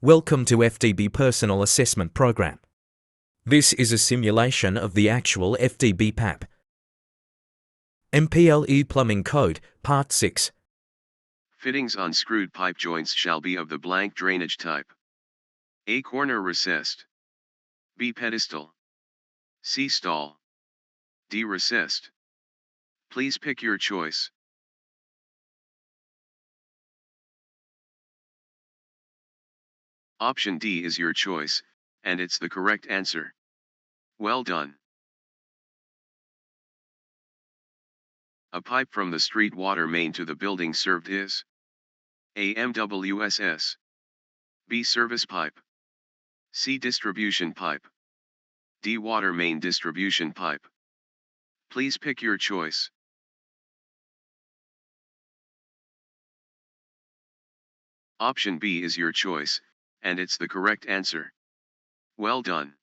Welcome to FDB Personal Assessment Program. This is a simulation of the actual FDB PAP. MPLE Plumbing Code, Part 6. Fittings on screwed pipe joints shall be of the blank drainage type. A. Corner recessed. B. Pedestal. C. Stall. D. Recessed. Please pick your choice. Option D is your choice, and it's the correct answer. Well done. A pipe from the street water main to the building served is A. MWSS. B. Service pipe. C. Distribution pipe. D. Water main distribution pipe. Please pick your choice. Option B is your choice, and it's the correct answer. Well done.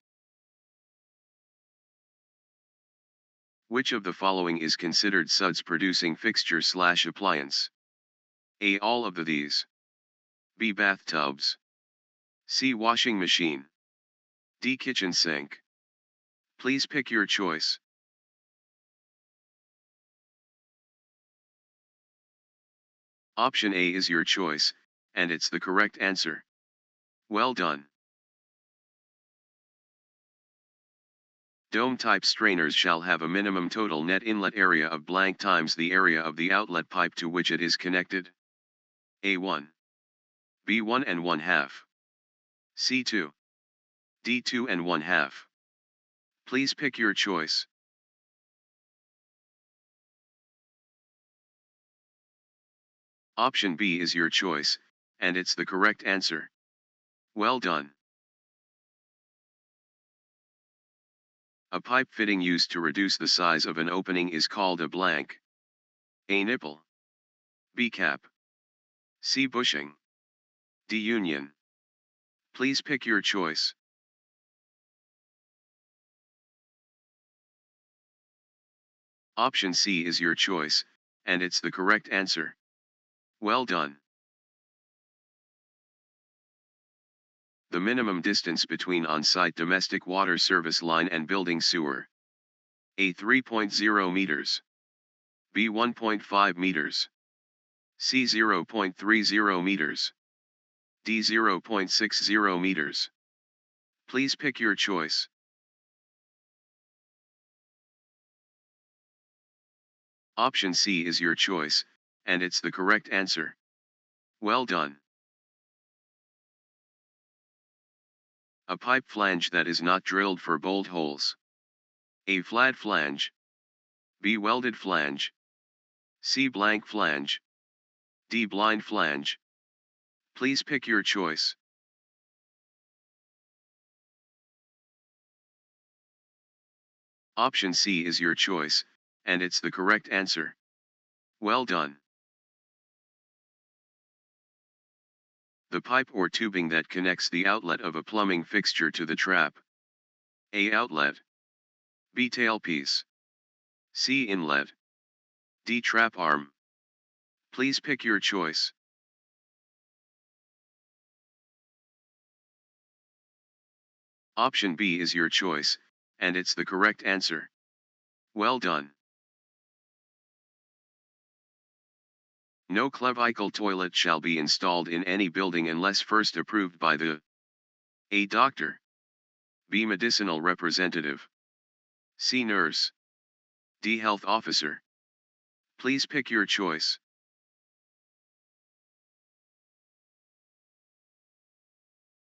Which of the following is considered suds producing fixture/appliance? A. All of these. B. Bathtubs. C. Washing machine. D. Kitchen sink. Please pick your choice. Option A is your choice, and it's the correct answer. Well done. Dome-type strainers shall have a minimum total net inlet area of blank times the area of the outlet pipe to which it is connected. A1. B1 and 1/2. C2. D2 and 1/2. Please pick your choice. Option B is your choice, and it's the correct answer. Well done. A pipe fitting used to reduce the size of an opening is called a blank. A. Nipple. B. Cap. C. Bushing. D. Union. Please pick your choice. Option C is your choice, and it's the correct answer. Well done. The minimum distance between on-site domestic water service line and building sewer. A. 3.0 meters. B. 1.5 meters. C. 0.30 meters. D. 0.60 meters. Please pick your choice. Option C is your choice, and it's the correct answer. Well done. A pipe flange that is not drilled for bolt holes. A. Flat flange. B. Welded flange. C. Blank flange. D. Blind flange. Please pick your choice. Option C is your choice, and it's the correct answer. Well done. The pipe or tubing that connects the outlet of a plumbing fixture to the trap. A. Outlet. B. Tailpiece. C. Inlet. D. Trap arm. Please pick your choice. Option B is your choice, and it's the correct answer. Well done. No clavicle toilet shall be installed in any building unless first approved by the A. Doctor. B. Medicinal representative. C. Nurse. D. Health officer. Please pick your choice.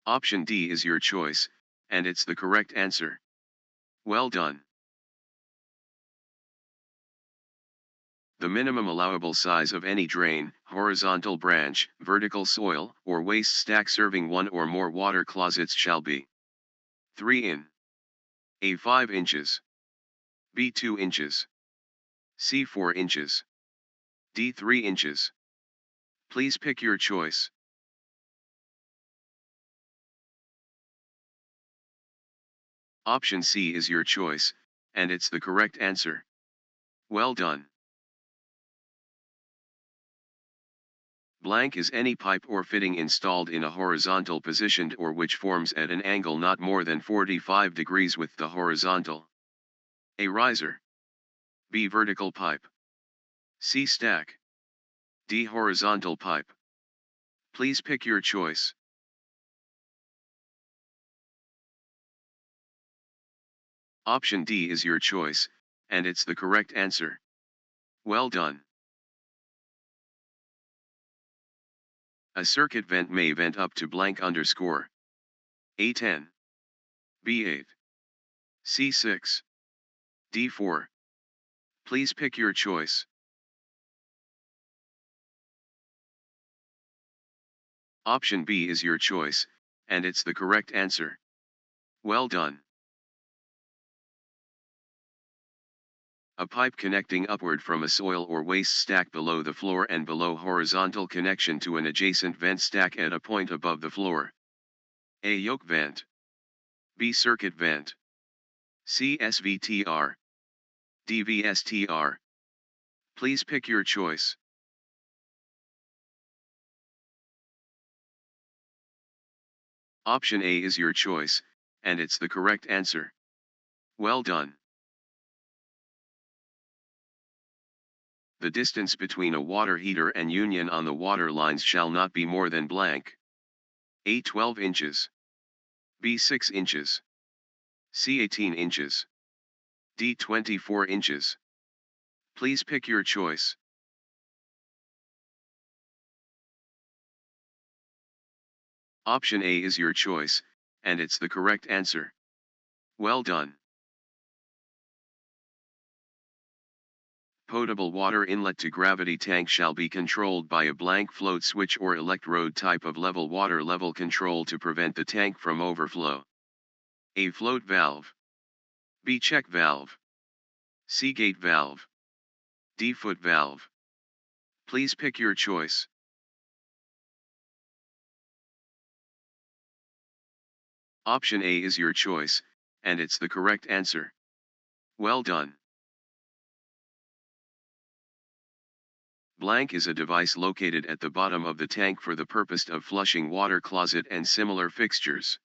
Option D is your choice, and it's the correct answer. Well done. The minimum allowable size of any drain, horizontal branch, vertical soil, or waste stack serving one or more water closets shall be 3 in. A. 5 inches. B. 2 inches. C. 4 inches. D. 3 inches. Please pick your choice. Option C is your choice, and it's the correct answer. Well done. Blank is any pipe or fitting installed in a horizontal position or which forms at an angle not more than 45 degrees with the horizontal. A. Riser. B. Vertical pipe. C. Stack. D. Horizontal pipe. Please pick your choice. Option D is your choice, and it's the correct answer. Well done. A circuit vent may vent up to blank underscore A10, B8, C6, D4. Please pick your choice. Option B is your choice, and it's the correct answer. Well done. A pipe connecting upward from a soil or waste stack below the floor and below horizontal connection to an adjacent vent stack at a point above the floor. A. Yoke vent. B. Circuit vent. C. SVTR. D. VSTR. Please pick your choice. Option A is your choice, and it's the correct answer. Well done. The distance between a water heater and union on the water lines shall not be more than blank. A. 12 inches. B. 6 inches. C. 18 inches. D. 24 inches. Please pick your choice. Option A is your choice, and it's the correct answer. Well done. Potable water inlet to gravity tank shall be controlled by a blank float switch or electrode type of level water level control to prevent the tank from overflow. A. Float valve. B. Check valve. C. Gate valve. D. Foot valve. Please pick your choice. Option A is your choice, and it's the correct answer. Well done. Blank is a device located at the bottom of the tank for the purpose of flushing water closet and similar fixtures.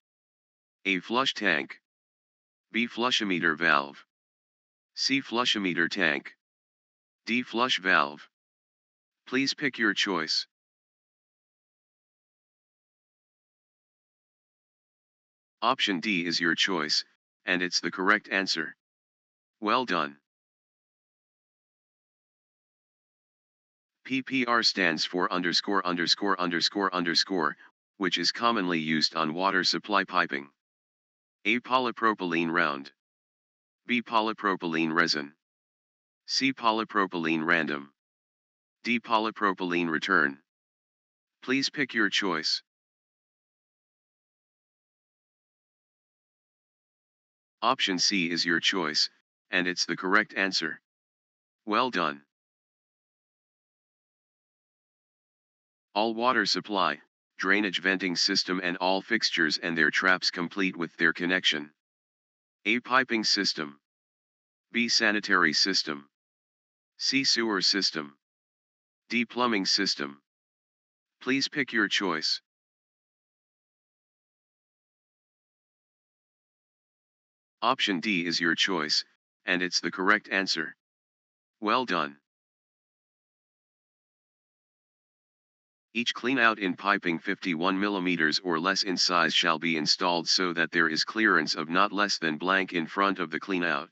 A. Flush tank. B. Flushometer valve. C. Flushometer tank. D. Flush valve. Please pick your choice. Option D is your choice, and it's the correct answer. Well done. PPR stands for ______, which is commonly used on water supply piping. A. Polypropylene round. B. Polypropylene resin. C. Polypropylene random. D. Polypropylene return. Please pick your choice. Option C is your choice, and it's the correct answer. Well done. All water supply, drainage venting system and all fixtures and their traps complete with their connection. A. Piping system. B. Sanitary system. C. Sewer system. D. Plumbing system. Please pick your choice. Option D is your choice, and it's the correct answer. Well done. Each cleanout in piping 51 mm or less in size shall be installed so that there is clearance of not less than blank in front of the cleanout.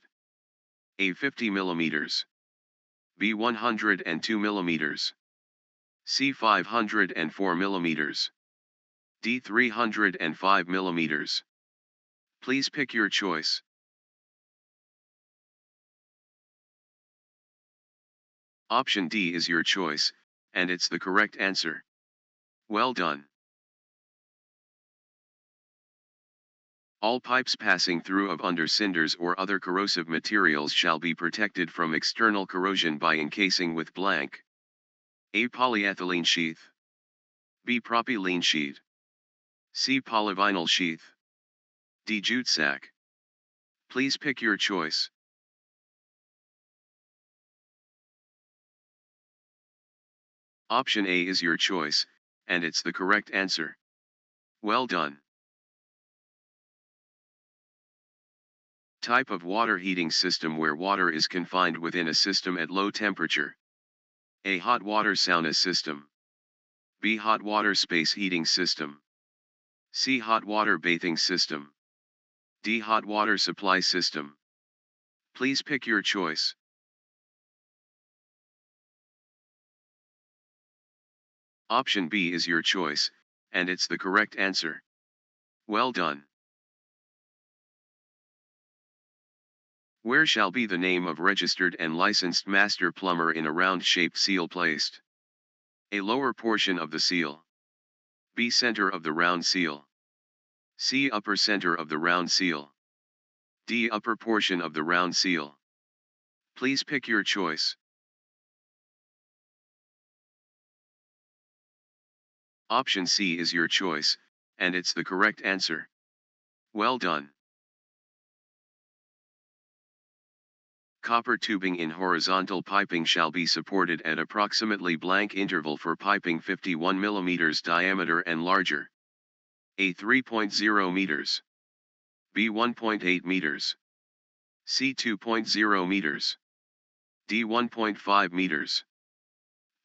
A. 50 mm. B. 102 mm. C. 504 mm. D. 305 mm. Please pick your choice. Option D is your choice, and it's the correct answer. Well done. All pipes passing through of under cinders or other corrosive materials shall be protected from external corrosion by encasing with blank. A. Polyethylene sheath. B. Propylene sheet. C. Polyvinyl sheath. D. Jute sack. Please pick your choice. Option A is your choice, and it's the correct answer. Well done. Type of water heating system where water is confined within a system at low temperature. A. Hot water sauna system. B. Hot water space heating system. C. Hot water bathing system. D. Hot water supply system. Please pick your choice. Option B is your choice, and it's the correct answer. Well done. Where shall be the name of registered and licensed master plumber in a round-shaped seal placed? A. Lower portion of the seal. B. Center of the round seal. C. Upper center of the round seal. D. Upper portion of the round seal. Please pick your choice. Option C is your choice, and it's the correct answer. Well done. Copper tubing in horizontal piping shall be supported at approximately blank interval for piping 51 mm diameter and larger. A. 3.0 meters. B. 1.8 meters. C. 2.0 meters. D. 1.5 meters.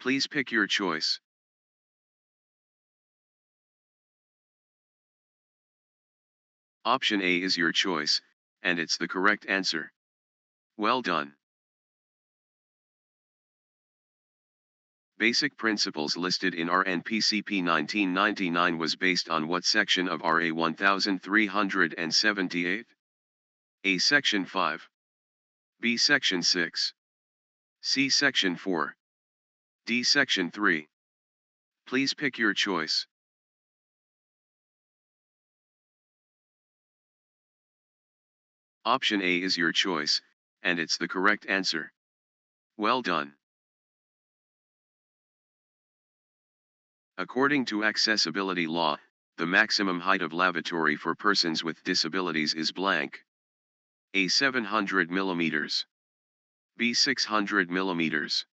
Please pick your choice. Option A is your choice, and it's the correct answer. Well done. Basic principles listed in RNPCP 1999 was based on what section of RA 1378? A. Section 5. B. Section 6. C. Section 4. D. Section 3. Please pick your choice. Option A is your choice, and it's the correct answer. Well done. According to accessibility law, the maximum height of lavatory for persons with disabilities is blank. A. 700 millimeters. B. 600 millimeters.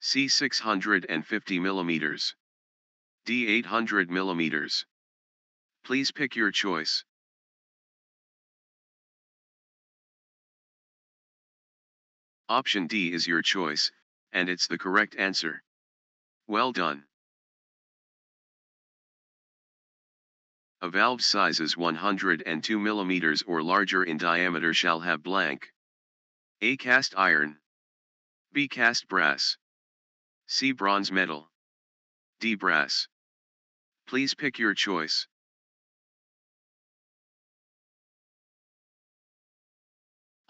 C. 650 millimeters. D. 800 millimeters. Please pick your choice. Option D is your choice, and it's the correct answer. Well done. A valve sizes 102 mm or larger in diameter shall have blank. A. Cast iron. B. Cast brass. C. Bronze metal. D. Brass. Please pick your choice.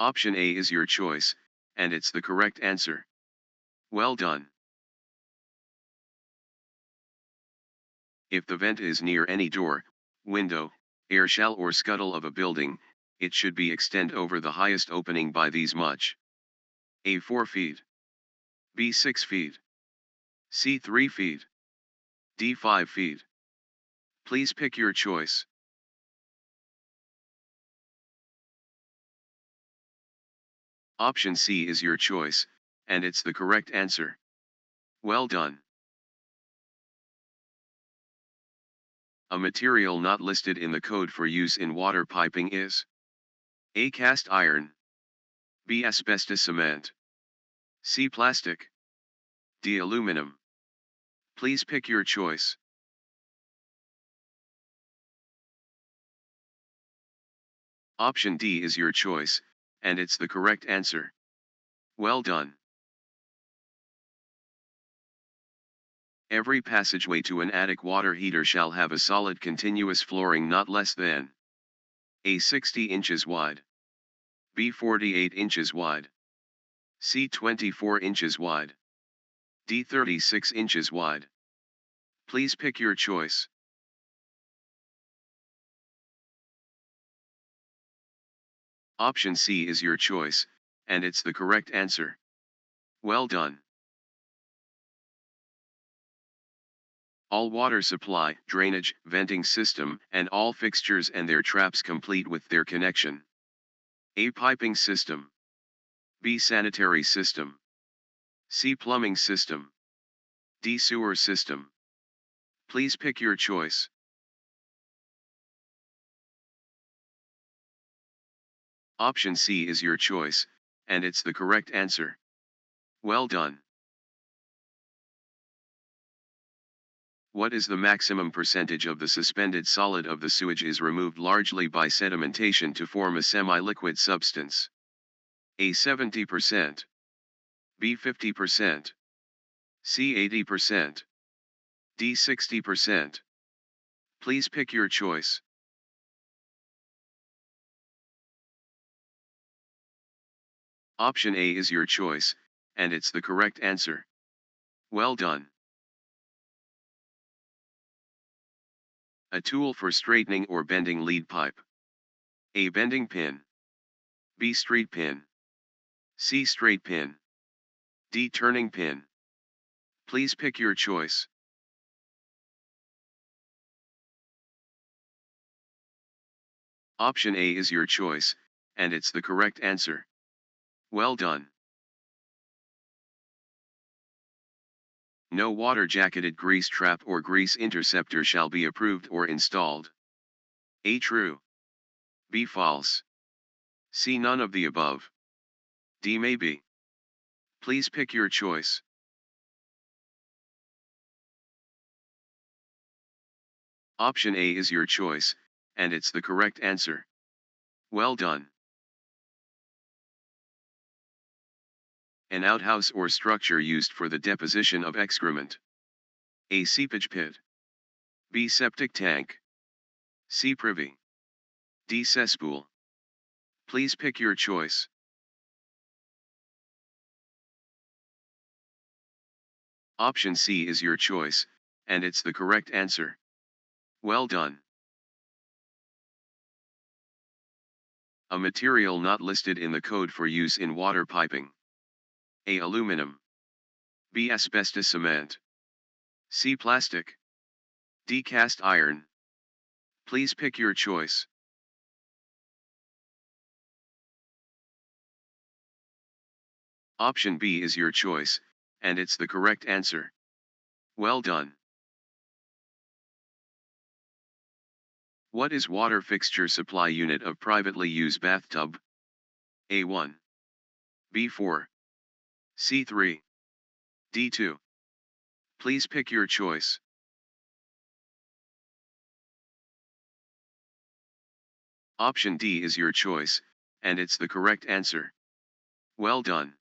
Option A is your choice, and it's the correct answer. Well done. If the vent is near any door, window, air shell or scuttle of a building, it should be extend over the highest opening by these much. A. 4 feet. B. 6 feet. C. 3 feet. D. 5 feet. Please pick your choice. Option C is your choice, and it's the correct answer. Well done. A material not listed in the code for use in water piping is A. Cast iron. B. Asbestos cement. C. Plastic. D. Aluminum. Please pick your choice. Option D is your choice, and it's the correct answer. Well done. Every passageway to an attic water heater shall have a solid continuous flooring not less than A. 60 inches wide. B. 48 inches wide. C. 24 inches wide. D. 36 inches wide. Please pick your choice. Option C is your choice, and it's the correct answer. Well done. All water supply, drainage, venting system, and all fixtures and their traps complete with their connection. A. Piping system. B. Sanitary system. C. Plumbing system. D. Sewer system. Please pick your choice. Option C is your choice, and it's the correct answer. Well done. What is the maximum percentage of the suspended solid of the sewage is removed largely by sedimentation to form a semi-liquid substance? A. 70%. B. 50%. C. 80%. D. 60%. Please pick your choice. Option A is your choice, and it's the correct answer. Well done. A tool for straightening or bending lead pipe. A. Bending pin. B. Street pin. C. Straight pin. D. Turning pin. Please pick your choice. Option A is your choice, and it's the correct answer. Well done. No water-jacketed grease trap or grease interceptor shall be approved or installed. A. True. B. False. C. None of the above. D. Maybe. Please pick your choice. Option A is your choice, and it's the correct answer. Well done. An outhouse or structure used for the deposition of excrement. A. Seepage pit. B. Septic tank. C. Privy. D. Cesspool. Please pick your choice. Option C is your choice, and it's the correct answer. Well done. A material not listed in the code for use in water piping. A. Aluminum. B. Asbestos cement. C. Plastic. D. Cast iron. Please pick your choice. Option B is your choice, and it's the correct answer. Well done. What is water fixture supply unit of privately used bathtub? A1. B4. C3. D2. Please pick your choice. Option D is your choice, and it's the correct answer. Well done.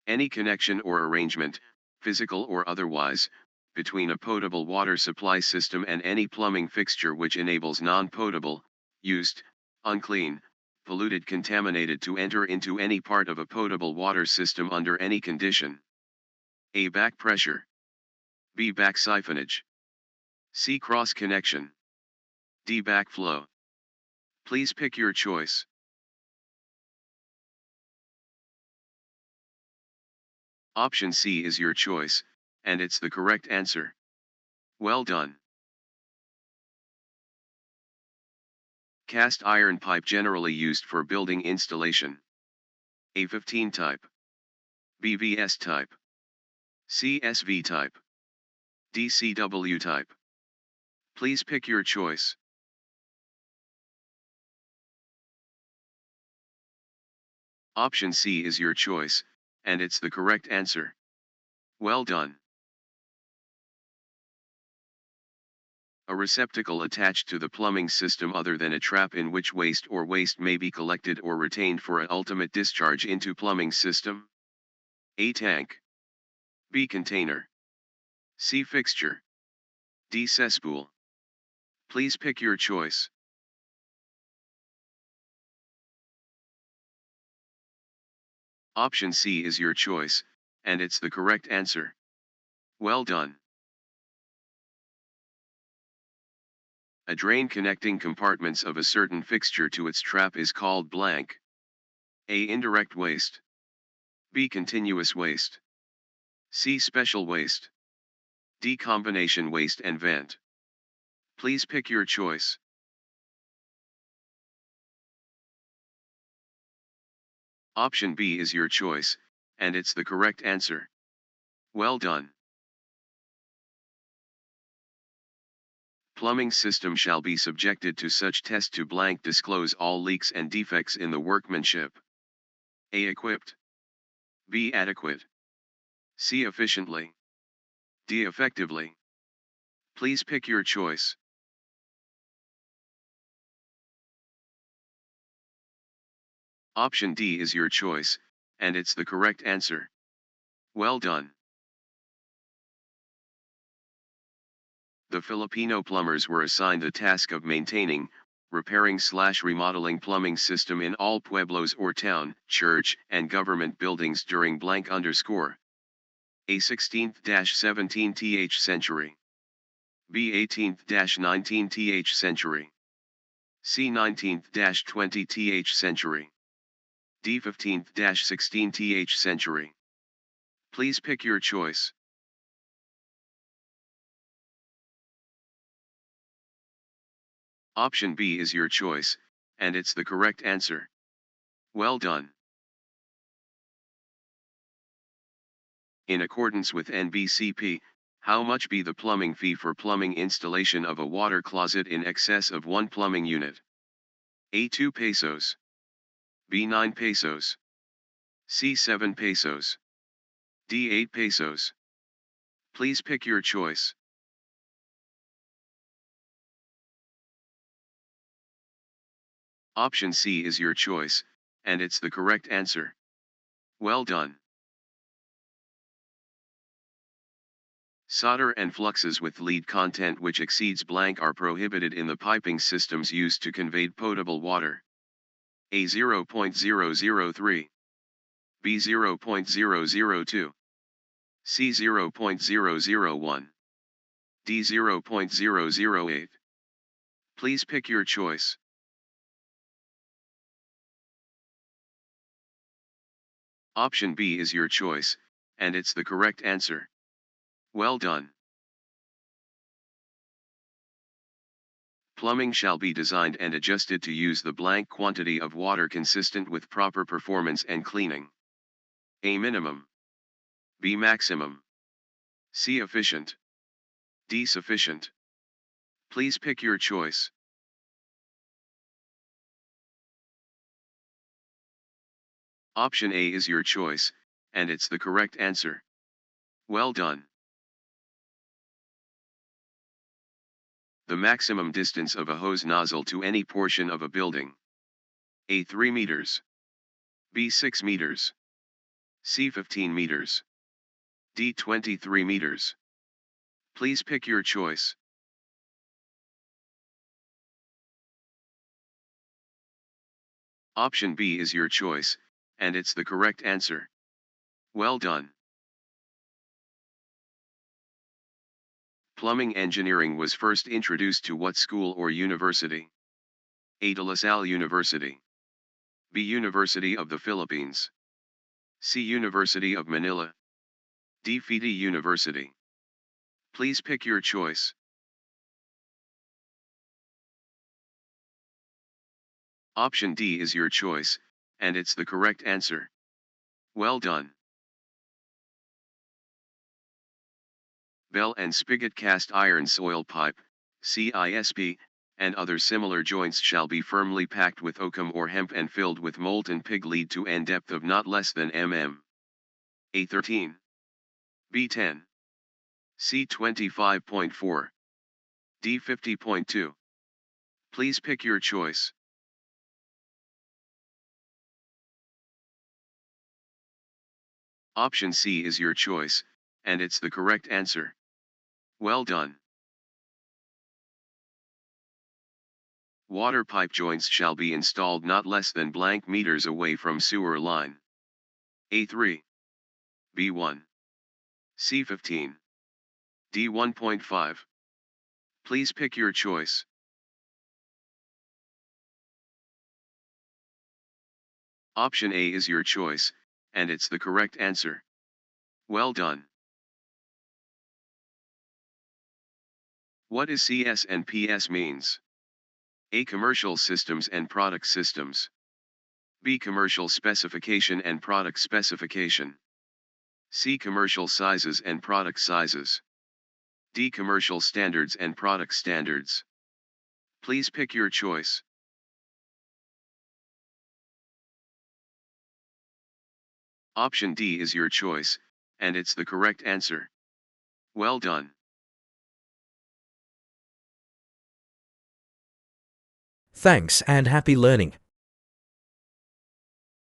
Any connection or arrangement, physical or otherwise, between a potable water supply system and any plumbing fixture which enables non-potable, used, unclean, polluted, contaminated to enter into any part of a potable water system under any condition. A. Back pressure. B. Back siphonage. C. Cross connection. D. Backflow. Please pick your choice. Option C is your choice, and it's the correct answer. Well done. Cast iron pipe generally used for building installation. A. 15 type. B. VS type. C. SV type. D. CW type. Please pick your choice. Option C is your choice, and it's the correct answer. Well done. A receptacle attached to the plumbing system other than a trap in which waste or waste may be collected or retained for an ultimate discharge into plumbing system. A. Tank. B. Container. C. Fixture. D. Cesspool. Please pick your choice. Option C is your choice, and it's the correct answer. Well done. A drain connecting compartments of a certain fixture to its trap is called blank. A. Indirect waste. B. Continuous waste. C. Special waste. D. Combination waste and vent. Please pick your choice. Option B is your choice, and it's the correct answer. Well done. Plumbing system shall be subjected to such test to blank disclose all leaks and defects in the workmanship. A. Equipped. B. Adequate. C. Efficiently. D. Effectively. Please pick your choice. Option D is your choice, and it's the correct answer. Well done. The Filipino plumbers were assigned the task of maintaining, repairing/remodeling plumbing system in all pueblos or town, church, and government buildings during blank underscore. A 16th-17th century. B 18th-19th century. C 19th-20th century. D 15th-16th century. Please pick your choice. Option B is your choice, and it's the correct answer. Well done. In accordance with NBCP, how much be the plumbing fee for plumbing installation of a water closet in excess of 1 plumbing unit? A 2 pesos. B 9 pesos. C 7 pesos. D 8 pesos. Please pick your choice. Option C is your choice, and it's the correct answer. Well done. Solder and fluxes with lead content which exceeds blank are prohibited in the piping systems used to convey potable water. A 0.003. B 0.002. C 0.001. D 0.008. Please pick your choice. Option B is your choice, and it's the correct answer. Well done. Plumbing shall be designed and adjusted to use the blank quantity of water consistent with proper performance and cleaning. A minimum. B maximum. C efficient. D sufficient. Please pick your choice. Option A is your choice, and it's the correct answer. Well done. The maximum distance of a hose nozzle to any portion of a building. A 3 meters. B 6 meters. C 15 meters. D 23 meters. Please pick your choice. Option B is your choice, and it's the correct answer. Well done. Plumbing engineering was first introduced to what school or university? A. De La Salle University. B. University of the Philippines. C. University of Manila. D. FDB University. Please pick your choice. Option D is your choice, and it's the correct answer. Well done. Bell and spigot cast iron soil pipe, CISP, and other similar joints shall be firmly packed with oakum or hemp and filled with molten pig lead to end depth of not less than mm. A 13. B 10. C 25.4. D 50.2. Please pick your choice. Option C is your choice, and it's the correct answer. Well done. Water pipe joints shall be installed not less than blank meters away from sewer line. A 3. B 1. C 15. D 1.5. Please pick your choice. Option A is your choice, and it's the correct answer. Well done. What is CS and PS means? A. Commercial systems and product systems. B. Commercial specification and product specification. C. Commercial sizes and product sizes. D. Commercial standards and product standards. Please pick your choice. Option D is your choice, and it's the correct answer. Well done. Thanks and happy learning.